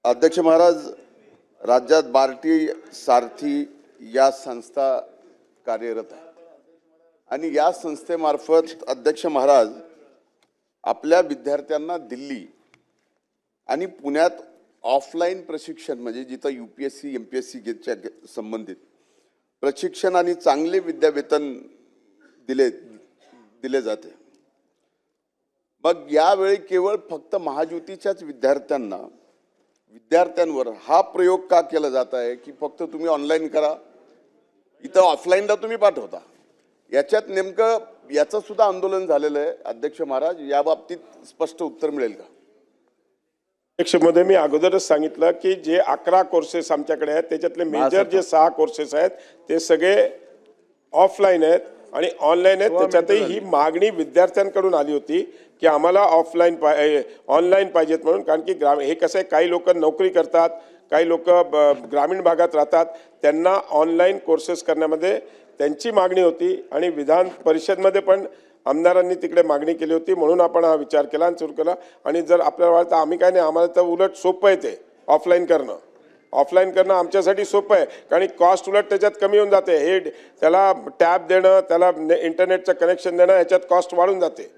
अध्यक्ष महाराज, राज्यात बार्टी सारथी या संस्था कार्यरत आहे आणि या संस्थेमार्फत अध्यक्ष महाराज आपल्या विद्यार्थ्यांना दिल्ली आणि पुण्यात ऑफलाइन प्रशिक्षण म्हणजे जिथं यूपीएससी एमपीएससीच्या संबंधित प्रशिक्षण आणि चांगले विद्यावेतन दिले जाते। मग यावेळी केवळ फक्त महाज्योतीच्याच विद्यार्थ्यांवर हा प्रयोग का केला जात आहे की फक्त तुम्ही ऑनलाइन करा, इथं ऑफलाइनला तुम्ही पाठवता? याच्यात नेमकं याचं सुद्धा आंदोलन झालेलं आहे अध्यक्ष महाराज, या बाबतीत स्पष्ट उत्तर मिळेल का? अध्यक्ष महोदय, मी अगोदरच सांगितलं की जे 11 कोर्सेस आमच्याकडे आहेत त्याच्यातले मेजर जे 6 कोर्सेस आहेत ते सगळे ऑफलाइन आहेत आणि ऑनलाइन आहेत। त्याच्यातही ही मागणी विद्यार्थ्यांकडून आली होती की आम्हाला ऑनलाइन पाहिजेत म्हणून, कारण की हे कसं आहे, काही लोक नोकरी करतात, काही लोक ग्रामीण भागात राहतात, त्यांना ऑनलाइन कोर्सेस करण्यामध्ये त्यांची मागणी होती आणि विधान परिषदमध्ये पण आमदारांनी तिकडे मागणी केली होती, म्हणून आपण हा विचार केला आणि सुरू केला। आणि जर आपल्याला वाटतं आम्ही काय नाही, आम्हाला तर उलट सोपं आहे ते ऑफलाइन करणं आमच्यासाठी सोपं आहे, कारण कॉस्ट उलट त्याच्यात कमी होऊन जाते। हे त्याला टॅब देणं, त्याला इंटरनेटचं कनेक्शन देणं, याच्यात कॉस्ट वाढून जाते।